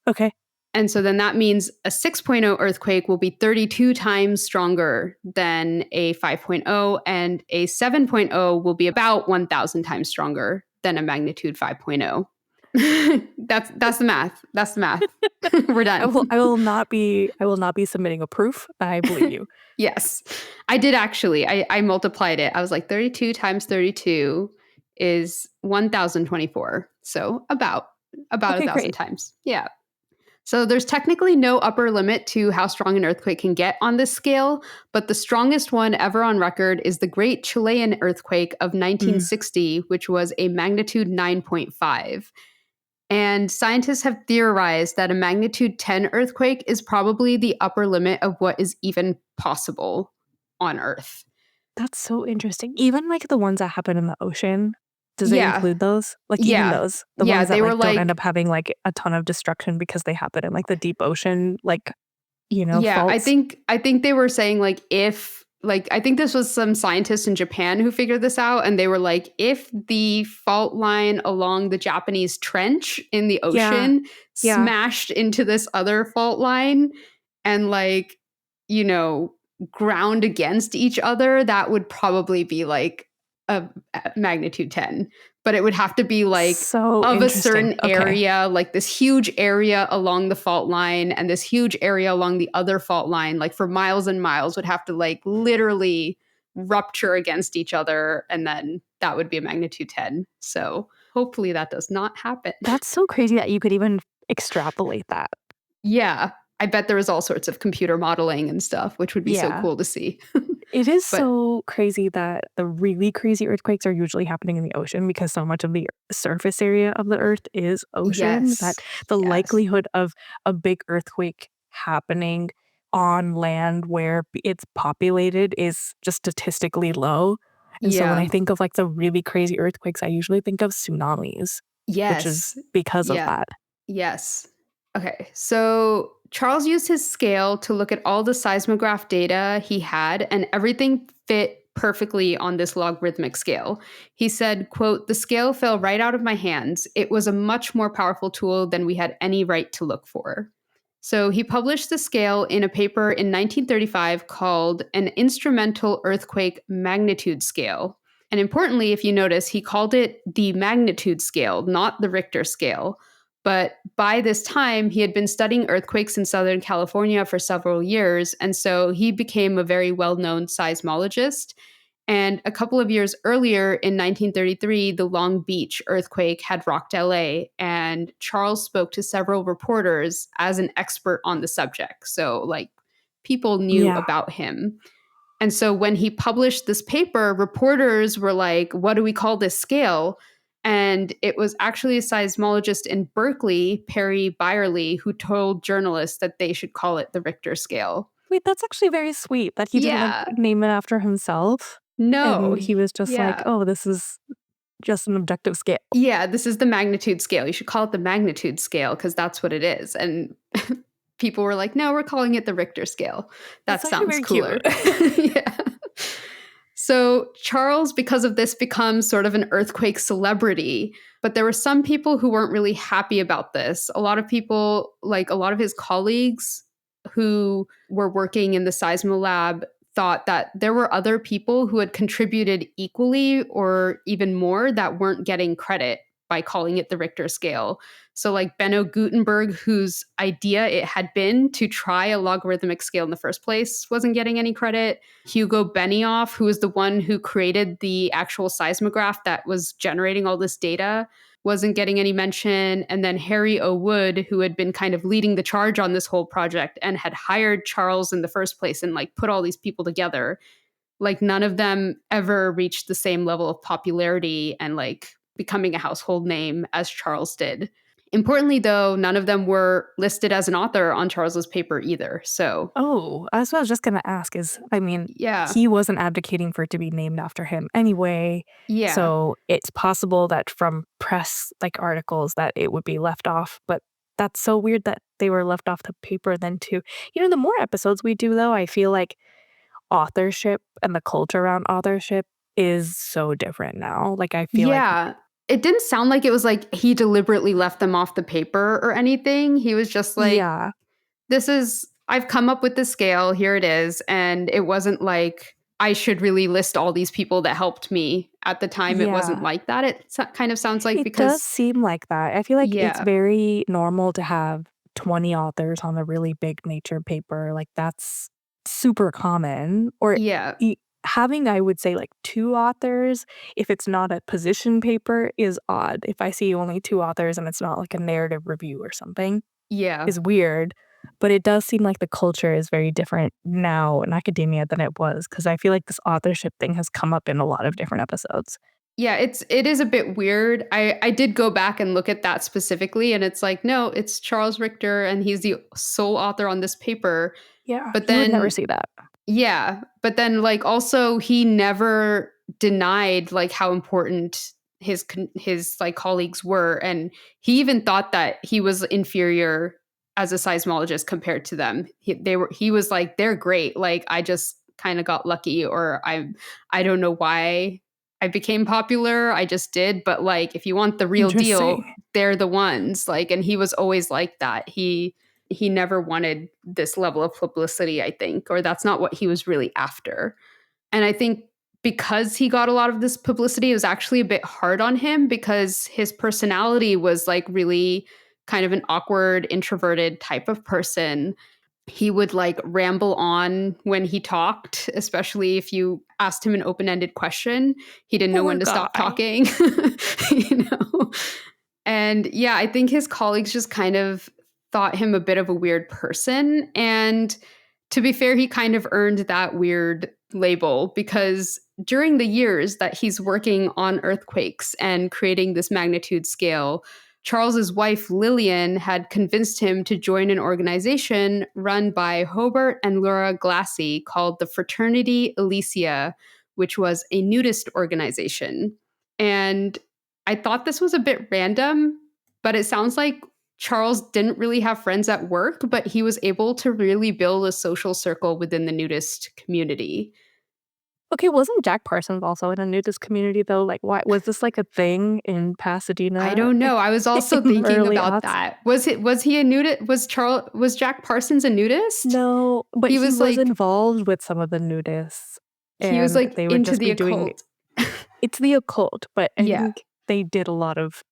Okay. And so then that means a 6.0 earthquake will be 32 times stronger than a 5.0, and a 7.0 will be about 1,000 times stronger than a magnitude 5.0. That's the math. That's the math. We're done. I will not be submitting a proof. I believe you. Yes. I did actually. I multiplied it. I was like 32 times 32 is 1,024. So about Okay, 1,000 great. times. Yeah. So there's technically no upper limit to how strong an earthquake can get on this scale, but the strongest one ever on record is the Great Chilean Earthquake of Mm, 1960, which was a magnitude 9.5. And scientists have theorized that a magnitude 10 earthquake is probably the upper limit of what is even possible on Earth. that's so interesting. Even like the ones that happen in the ocean, does it Yeah, include those? Like even yeah, those, the yeah. ones that They were like don't end like, up having like a ton of destruction because they happen in like the deep ocean, like, you know, yeah, faults. I think they were saying like if like I think this was some scientists in Japan who figured this out, and they were like if the fault line along the Japanese trench in the Yeah. ocean Yeah. smashed into this other fault line and like, you know, ground against each other, that would probably be like a magnitude 10. But it would have to be like So of a interesting. certain Okay. area, like this huge area along the fault line and this huge area along the other fault line, like for miles and miles, would have to like literally rupture against each other. And then that would be a magnitude 10. So hopefully that does not happen. That's so crazy that you could even extrapolate that. Yeah. I bet there was all sorts of computer modeling and stuff, which would be so Yeah. cool to see. It is But so crazy that the really crazy earthquakes are usually happening in the ocean because so much of the surface area of the earth is ocean that yes, the yes. likelihood of a big earthquake happening on land where it's populated is just statistically low. And so when I Yeah. think of like the really crazy earthquakes, I usually think of tsunamis, which is Yes. because of Yeah. that. Yes. Okay. So Charles used his scale to look at all the seismograph data he had, and everything fit perfectly on this logarithmic scale. He said, quote, "The scale fell right out of my hands. It was a much more powerful tool than we had any right to look for." So he published the scale in a paper in 1935 called An Instrumental Earthquake Magnitude Scale. And importantly, if you notice, he called it the magnitude scale, not the Richter scale. But by this time, he had been studying earthquakes in Southern California for several years. And so he became a very well known seismologist. And a couple of years earlier, in 1933, the Long Beach earthquake had rocked LA. And Charles spoke to several reporters as an expert on the subject. So, like, people knew Yeah. about him. And so when he published this paper, reporters were like, what do we call this scale? And it was actually a seismologist in Berkeley, Perry Byerly, who told journalists that they should call it the Richter scale. Wait, that's actually very sweet that he didn't like Yeah. name it after himself. No. And he was just like, Yeah. oh, this is just an objective scale. Yeah, this is the magnitude scale. You should call it the magnitude scale because that's what it is. And people were like, no, we're calling it the Richter scale. That's That actually sounds very cute. cooler. Yeah. So Charles, because of this, becomes sort of an earthquake celebrity. But there were some people who weren't really happy about this. A lot of people, like a lot of his colleagues who were working in the Seismolab, thought that there were other people who had contributed equally or even more that weren't getting credit by calling it the Richter scale. So like Benno Gutenberg, whose idea it had been to try a logarithmic scale in the first place, wasn't getting any credit. Hugo Benioff, who was the one who created the actual seismograph that was generating all this data, wasn't getting any mention. And then Harry O. Wood, who had been kind of leading the charge on this whole project and had hired Charles in the first place and like put all these people together, like none of them ever reached the same level of popularity and like becoming a household name as Charles did. Importantly, though, none of them were listed as an author on Charles's paper either. So, Oh, that's what I was just gonna ask yeah, he wasn't advocating for it to be named after him anyway, yeah, so it's possible that from press, like, articles that it would be left off, but that's so weird that they were left off the paper then too. The more episodes we do, though, I feel like authorship and the culture around authorship is so different now. Like, I feel like yeah. It didn't sound like it was like he deliberately left them off the paper or anything. He was just like, yeah, I've come up with the scale, here it is. And it wasn't like I should really list all these people that helped me. At the time, it wasn't yeah. like that. Kind of sounds like It does because, seem like that. I feel like it's yeah, very normal to have 20 authors on a really big nature paper, like, that's super common, or yeah, e having, I would say, like, 2 authors, if it's not a position paper, is odd. If I see only 2 authors and it's not, like, a narrative review or something, yeah. is weird, but it does seem like the culture is very different now in academia than it was, because I feel like this authorship thing has come up in a lot of different episodes. Yeah, it is a bit weird. I did go back and look at that specifically, and it's like, no, it's Charles Richter, and he's the sole author on this paper. Yeah, But you would never then, see that. yeah, but then like also he never denied like how important his like colleagues were, and he even thought that he was inferior as a seismologist compared to them. He was like they're great. Like I just kind of got lucky, or I don't know why I became popular. I just did, but like if you want the real deal, Interesting. they're the ones. Like, and he was always like that. He never wanted this level of publicity, I think, or that's not what he was really after. And I think because he got a lot of this publicity, it was actually a bit hard on him because his personality was like really kind of an awkward, introverted type of person. He would like ramble on when he talked, especially if you asked him an open ended question. He didn't know Poor when to stop guy. talking, you know? And yeah, I think his colleagues just kind of thought him a bit of a weird person. And to be fair, he kind of earned that weird label because during the years that he's working on earthquakes and creating this magnitude scale, Charles's wife Lillian had convinced him to join an organization run by Hobart and Laura Glassy called the Fraternity Elysia, which was a nudist organization. And I thought this was a bit random, but it sounds like Charles didn't really have friends at work, but he was able to really build a social circle within the nudist community. Okay, wasn't Jack Parsons also in a nudist community though? Like, why was this like a thing in I Pasadena don't know. I was also in the thinking early about aughts? that. Was he a nudist? Was Jack Parsons a nudist? No, but He he was was like involved with some of the nudists, he was and like they would into just the be doing occult. it's the occult, but I Yeah. think they did a lot of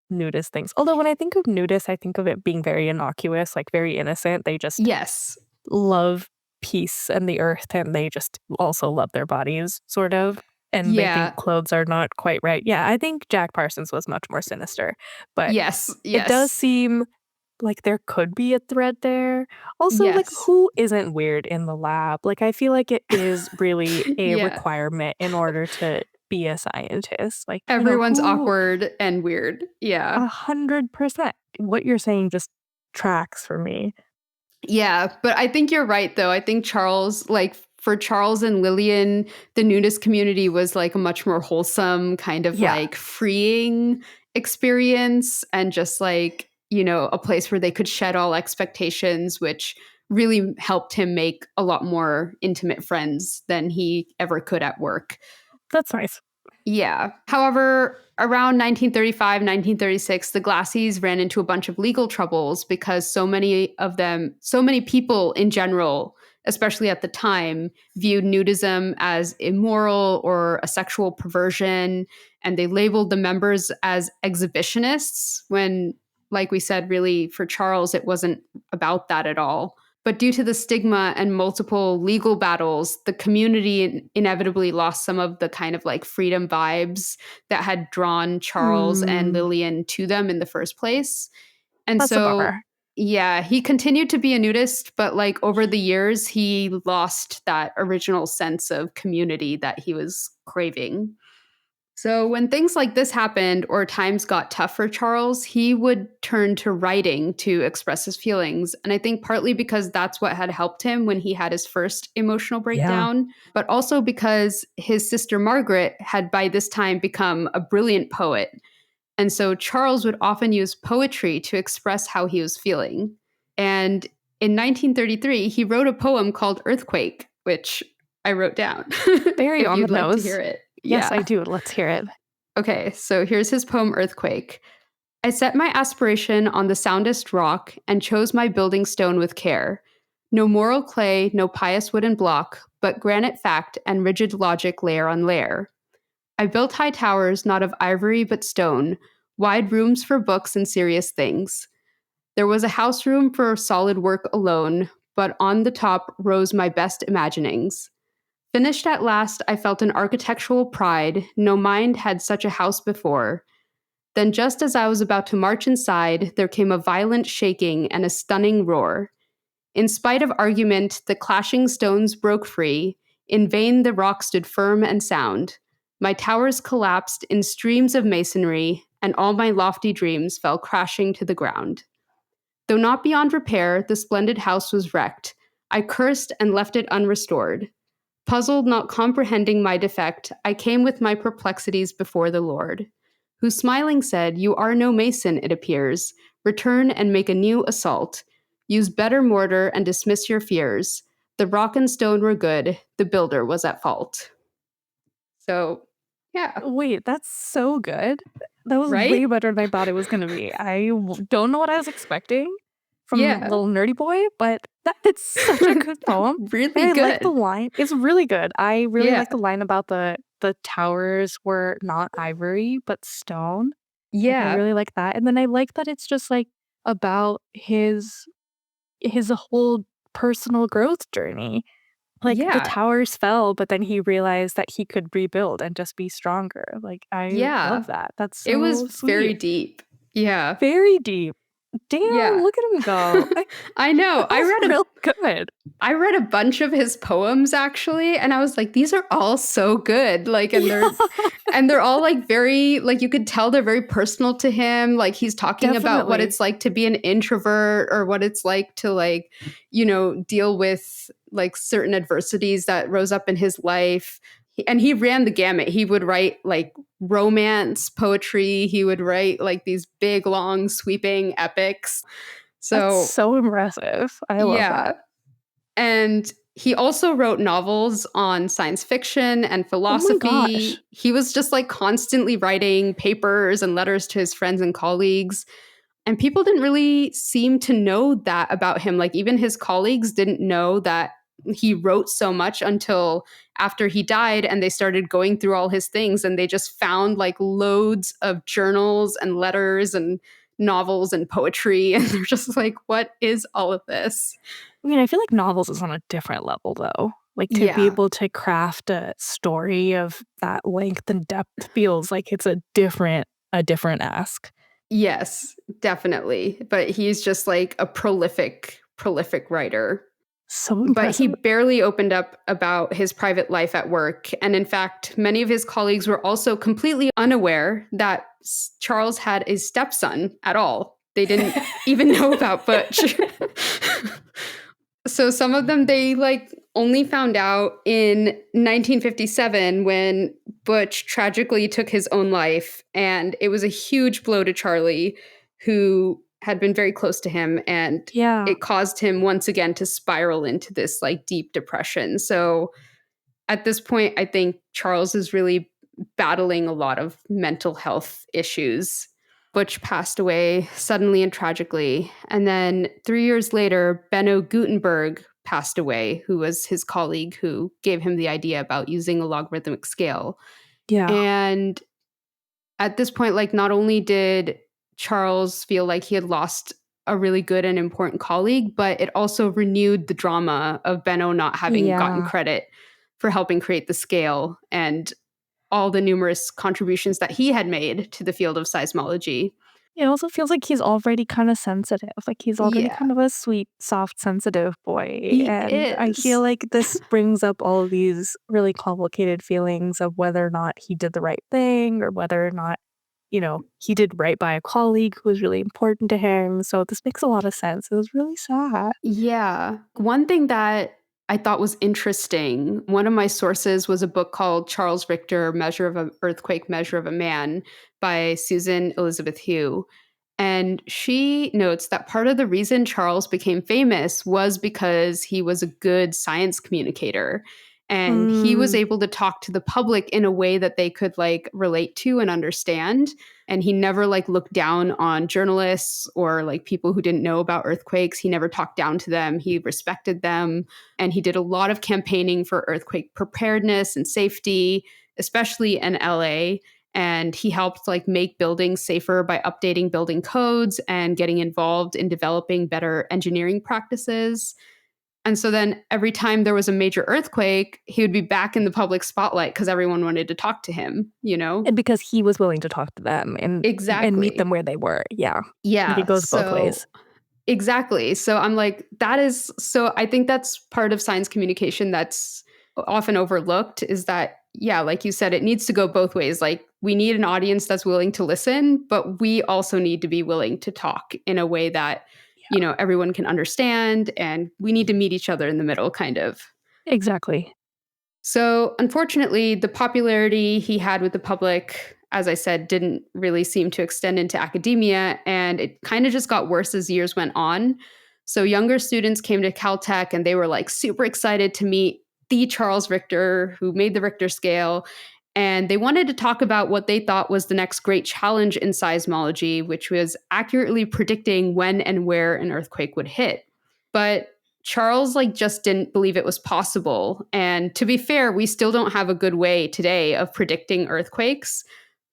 nudist things. Although when I think of nudists, I think of it being very innocuous, like very innocent. They just Yes. love peace and the earth, and they just also love their bodies, sort of, and they think Yeah. clothes are not quite right. Yeah, I think Jack Parsons was much more sinister, but Yes. it does Yes. seem like there could be a thread there. Also, like, Yes. who isn't weird in the lab? Like, I feel like it is really a Yeah. requirement in order to be a scientist. Like, Everyone's who awkward and weird. Yeah. 100%. What you're saying just tracks for me. Yeah, but I think you're right though. I think Charles, like for Charles and Lillian, the nudist community was like a much more wholesome, kind of Yeah, like freeing experience and just like, you know, a place where they could shed all expectations, which really helped him make a lot more intimate friends than he ever could at work. that's nice. Yeah. However, around 1935, 1936, the Glassies ran into a bunch of legal troubles because so many people in general, especially at the time, viewed nudism as immoral or a sexual perversion. And they labeled the members as exhibitionists when, like we said, really for Charles, it wasn't about that at all. But due to the stigma and multiple legal battles, the community inevitably lost some of the kind of like freedom vibes that had drawn Charles and Mm, Lillian to them in the first place. And that's a so, bummer. yeah, he continued to be a nudist, but like over the years, he lost that original sense of community that he was craving. So, when things like this happened or times got tough for Charles, he would turn to writing to express his feelings. And I think partly because that's what had helped him when he had his first emotional Yeah. breakdown, but also because his sister Margaret had by this time become a brilliant poet. And so Charles would often use poetry to express how he was feeling. And in 1933, he wrote a poem called Earthquake, which I wrote down Very if on the you'd like to nose. hear it. Yes, I Yeah. do. Let's hear it. Okay, so here's his poem Earthquake. I set my aspiration on the soundest rock and chose my building stone with care. No moral clay, no pious wooden block, but granite fact and rigid logic layer on layer. I built high towers not of ivory but stone, wide rooms for books and serious things. There was a house room for solid work alone, but on the top rose my best imaginings. Finished at last, I felt an architectural pride. No mind had such a house before. Then, just as I was about to march inside, there came a violent shaking and a stunning roar. In spite of argument, the clashing stones broke free. In vain, the rock stood firm and sound. My towers collapsed in streams of masonry, and all my lofty dreams fell crashing to the ground. Though not beyond repair, the splendid house was wrecked. I cursed and left it unrestored. Puzzled, not comprehending my defect, I came with my perplexities before the Lord, who smiling said, You are no mason, it appears. Return and make a new assault. Use better mortar and dismiss your fears. The rock and stone were good, the builder was at fault. So, yeah, Wait, that's so good. That was right? way better than I thought it was gonna be. Don't know what I was expecting from Yeah, little nerdy boy, but it's such a good poem, and really I like the good. line. It's really good. I really Yeah, like the line about the towers were not ivory, but stone. Like, I yeah, really like that, and then I like that it's just, like, about his whole personal growth journey. Like, the yeah, towers fell, but then he realized that he could rebuild and just be stronger. Like, I yeah. love that. That's It was so very sweet. deep. Yeah, Very deep. Damn, yeah. look at him go. I know. That was real good. I read a bunch of his poems actually, and I was like, these are all so good. Like, Yeah, and they're all like very like you could tell they're very personal to him. Like he's talking about what definitely. it's like to be an introvert or what it's like to like, deal with like certain adversities that rose up in his life. And he ran the gamut. He would write like romance poetry. He would write like these big, long, sweeping epics. That's So, so impressive. I love yeah. that. And he also wrote novels on science fiction and Oh my gosh. philosophy. He was just like constantly writing papers and letters to his friends and colleagues. And people didn't really seem to know that about him. Like, even his colleagues didn't know that he wrote so much until after he died and they started going through all his things and they just found like loads of journals and letters and novels and poetry. And they're just like, what is all of this? I mean, I feel like novels is on a different level, though. Like, to be Yeah. able to craft a story of that length and depth feels like it's a different ask. Yes, definitely. But he's just like a prolific writer. So But he impressive. barely opened up about his private life at work. And in fact, many of his colleagues were also completely unaware that Charles had a stepson at all. They didn't even know about Butch. So some of them they like only found out in 1957 when Butch tragically took his own life, and it was a huge blow to Charlie, who had been very close to him, and Yeah. it caused him once again to spiral into this like deep depression. So at this point, I think Charles is really battling a lot of mental health issues. Butch passed away suddenly and tragically. And then 3 years later, Benno Gutenberg passed away, who was his colleague who gave him the idea about using a logarithmic scale. Yeah. And at this point, like, not only did Charles feel like he had lost a really good and important colleague, but it also renewed the drama of Benno not having gotten Yeah. credit for helping create the scale and all the numerous contributions that he had made to the field of seismology. It also feels like he's already kinda sensitive, like, he's already Yeah, kind of a sweet, soft, sensitive boy, he and I feel is. like this brings up all of these really complicated feelings of whether or not he did the right thing or whether or not, he did right by a colleague who was really important to him, so this makes a lot of sense. It was really sad. Yeah. One thing that I thought was interesting, one of my sources was a book called Charles Richter, Measure of an Earthquake, Measure of a Man by Susan Elizabeth Hugh. And she notes that part of the reason Charles became famous was because he was a good science communicator. And he was Mm, able to talk to the public in a way that they could like relate to and understand. And he never like looked down on journalists or like people who didn't know about earthquakes. He never talked down to them. He respected them. And he did a lot of campaigning for earthquake preparedness and safety, especially in LA. And he helped like make buildings safer by updating building codes and getting involved in developing better engineering practices. And so then every time there was a major earthquake, he would be back in the public spotlight because everyone wanted to talk to him, you know? and because he was willing to talk to them and meet them Exactly. where they were, yeah. Like, it Yeah. goes both So ways. exactly. So I'm like, that is so I think that's part of science communication that's often overlooked is that, yeah, like you said, it needs to go both ways. Like, we need an audience that's willing to listen, but we also need to be willing to talk in a way that, everyone can understand. And we need to meet each other in the middle, kind of. Exactly. So, unfortunately, the popularity he had with the public, as I said, didn't really seem to extend into academia, and it kind of just got worse as years went on. So, younger students came to Caltech and they were like super excited to meet the Charles Richter who made the Richter scale. And they wanted to talk about what they thought was the next great challenge in seismology, which was accurately predicting when and where an earthquake would hit. But Charles like just didn't believe it was possible. And to be fair, we still don't have a good way today of predicting earthquakes.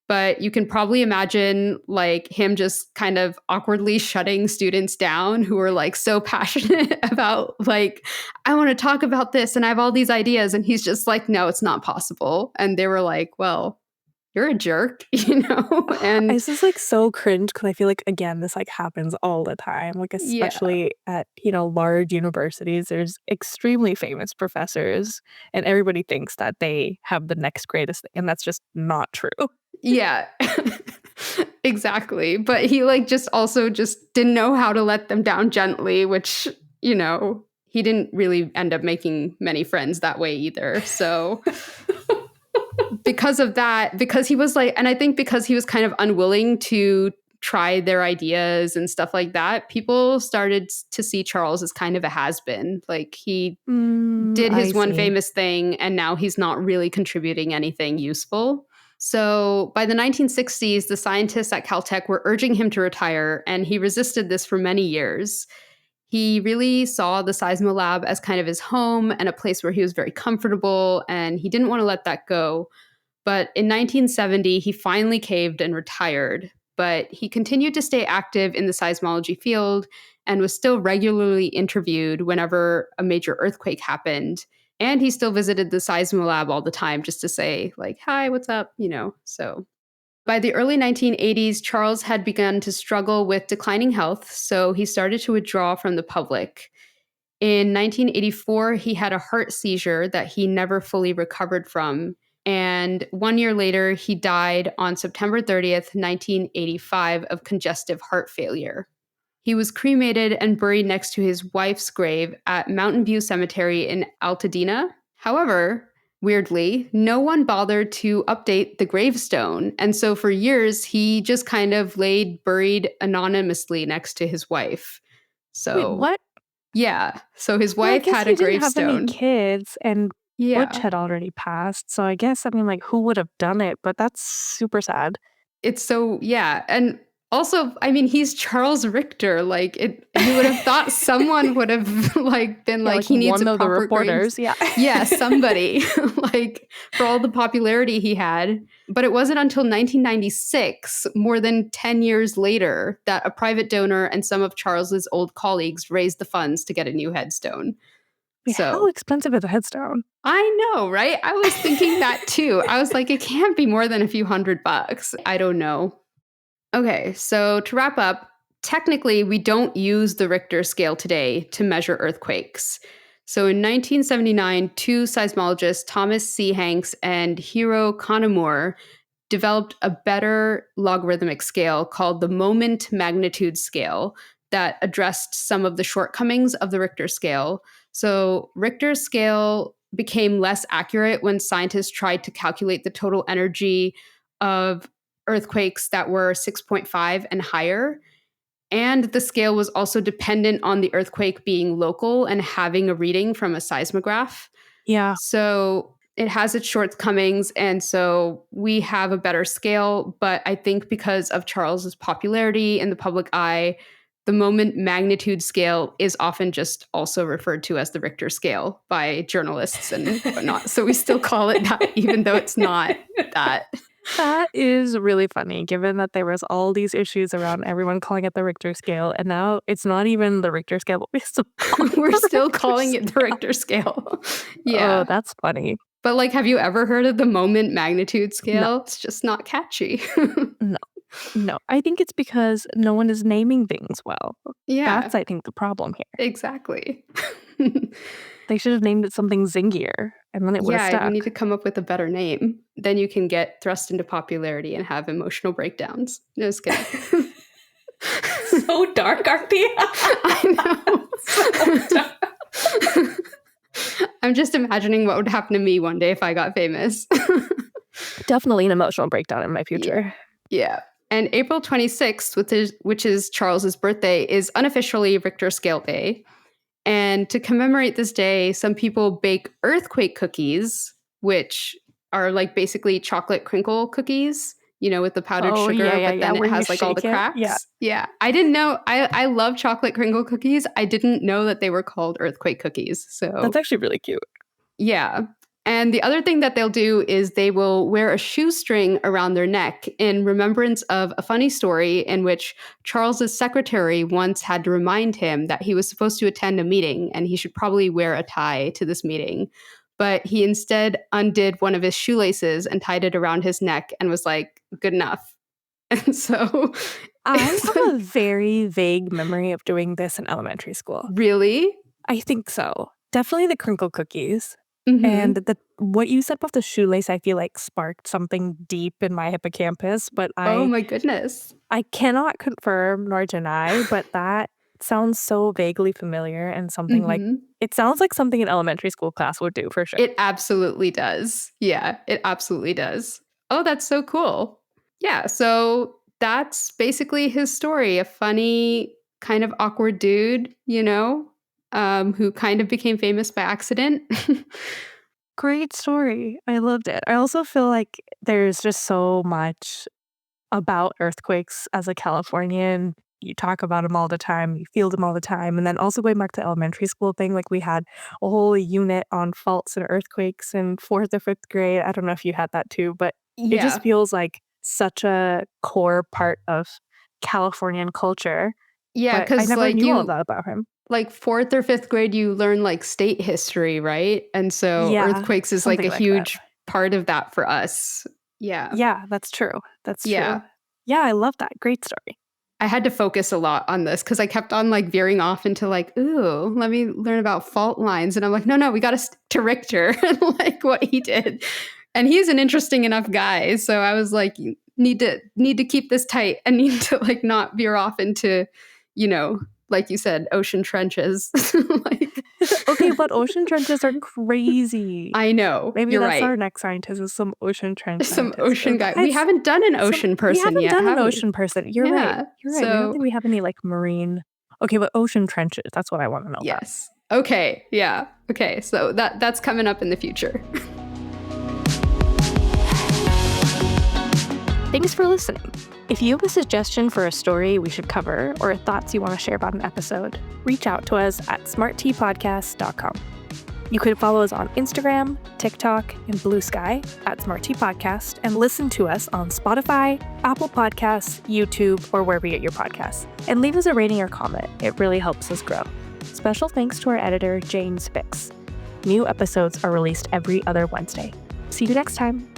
But you can probably imagine like him just kind of awkwardly shutting students down who are like so passionate about like, I want to talk about this and I have all these ideas. And he's just like, no, it's not possible. And they were like, well, you're a jerk, And This is, like, so cringe because I feel like, again, this, like, happens all the time, like, yeah. especially at, large universities, there's extremely famous professors, and everybody thinks that they have the next greatest thing, and that's just not true. Yeah. Exactly. But he like just also just didn't know how to let them down gently, which, he didn't really end up making many friends that way either. So because of that, because he was like, and I think because he was kind of unwilling to try their ideas and stuff like that, people started to see Charles as kind of a has-been. Like he did I his one see. famous thing and now he's not really contributing anything useful. So by the 1960s, the scientists at Caltech were urging him to retire, and he resisted this for many years. He really saw the Seismolab as kind of his home and a place where he was very comfortable, and he didn't want to let that go. But in 1970, he finally caved and retired. But he continued to stay active in the seismology field and was still regularly interviewed whenever a major earthquake happened. And he still visited the Seismolab all the time just to say, like, hi, what's up? So by the early 1980s, Charles had begun to struggle with declining health, so he started to withdraw from the public. In 1984, he had a heart seizure that he never fully recovered from. And 1 year later, he died on September 30th, 1985, of congestive heart failure. He was cremated and buried next to his wife's grave at Mountain View Cemetery in Altadena. However, weirdly, no one bothered to update the gravestone. And so for years, he just kind of laid buried anonymously next to his wife. Wait, So what? yeah. So his Well, I wife guess had a he didn't have any gravestone. kids, and Butch Yeah. had already passed, so I guess, I mean, like, who would have done it? But that's super sad. It's so yeah, and Also, I mean, he's Charles Richter. Like you would have thought someone would have like been Yeah, like, like he needs a one of the proper grades. reporters. Yeah. Yeah, somebody like for all the popularity he had. But it wasn't until 1996, more than 10 years later, that a private donor and some of Charles's old colleagues raised the funds to get a new headstone. Wait, how So expensive is a headstone? I know, right? I was thinking that too. I was like, it can't be more than a few $100. I don't know. Okay, so to wrap up, technically, we don't use the Richter scale today to measure earthquakes. So in 1979, two seismologists, Thomas C. Hanks and Hiro Kanamura, developed a better logarithmic scale called the moment magnitude scale that addressed some of the shortcomings of the Richter scale. So Richter's scale became less accurate when scientists tried to calculate the total energy of earthquakes that were 6.5 and higher. And the scale was also dependent on the earthquake being local and having a reading from a seismograph. Yeah. So it has its shortcomings. And so we have a better scale. But I think because of Charles's popularity in the public eye, the moment magnitude scale is often just also referred to as the Richter scale by journalists and whatnot. So we still call it that, even though it's not that. That is really funny, given that there was all these issues around everyone calling it the Richter scale, and now it's not even the Richter scale, but We're still calling it the Richter scale. Yeah. Yeah. Oh, that's funny. But like, have you ever heard of the moment magnitude No, scale? It's just not catchy. no, no. I think it's because no one is naming things well. Yeah, That's, I think, the problem here. exactly. They should have named it something zingier, and then it would have Yeah, we stuck. need to come up with a better name. Then you can get thrust into popularity and have emotional breakdowns. No, just kidding. So dark, Aarati. I know. So dark. I'm just imagining what would happen to me one day if I got famous. Definitely an emotional breakdown in my future. Yeah. And April 26th, which is Charles's birthday, is unofficially Richter Scale Day. And to commemorate this day, some people bake earthquake cookies, which are like basically chocolate crinkle cookies, you know, with the powdered sugar, but then it has like all the cracks. Yeah. I didn't know. I love chocolate crinkle cookies. I didn't know that they were called earthquake cookies. So that's actually really cute. Yeah. And the other thing that they'll do is they will wear a shoestring around their neck in remembrance of a funny story in which Charles's secretary once had to remind him that he was supposed to attend a meeting and he should probably wear a tie to this meeting. But he instead undid one of his shoelaces and tied it around his neck and was like, good enough. And so I have a very vague memory of doing this in elementary school. Really? I think so. Definitely the crinkle cookies. Mm-hmm. And what you said about the shoelace, I feel like sparked something deep in my hippocampus, but Oh my goodness. I cannot confirm nor deny, but that sounds so vaguely familiar and something like, it sounds like something an elementary school class would do for sure. It absolutely does. Yeah, it absolutely does. Oh, that's so cool. Yeah, so that's basically his story. A funny, kind of awkward dude, you know, who kind of became famous by accident. Great story. I loved it. I also feel like there's just so much about earthquakes as a Californian. You talk about them all the time, you feel them all the time. And then also going back to elementary school thing, like we had a whole unit on faults and earthquakes in 4th or 5th grade. I don't know if you had that too, but it just feels like such a core part of Californian culture. Yeah, because I because never like knew all you, that about him. like 4th or 5th grade, you learn like state history, right? And so Yeah, earthquakes is like something a like huge that. part of that for us. Yeah. Yeah, that's true. That's Yeah. true. Yeah, I love that. Great story. I had to focus a lot on this because I kept on like veering off into like, ooh, let me learn about fault lines. And I'm like, no, we got to stick to Richter and like what he did. And he's an interesting enough guy. So I was like, need to keep this tight and need to like not veer off into, you know, like you said, ocean trenches. Like, okay, but ocean trenches are crazy. I know. Maybe you're that's right. our next scientist is some ocean trench Some scientist. ocean guy. We haven't done an ocean person yet. We haven't done an we? ocean person. You're right. You're right. I don't So think we have any like marine. Okay, but ocean trenches. That's what I want to know about. yes. Okay. Yeah. Okay. So that's coming up in the future. Thanks for listening. If you have a suggestion for a story we should cover or thoughts you want to share about an episode, reach out to us at smarttpodcast.com. You can follow us on Instagram, TikTok, and Blue Sky at Smart Tea Podcast and listen to us on Spotify, Apple Podcasts, YouTube, or wherever you get your podcasts. And leave us a rating or comment. It really helps us grow. Special thanks to our editor, James Fix. New episodes are released every other Wednesday. See you next time.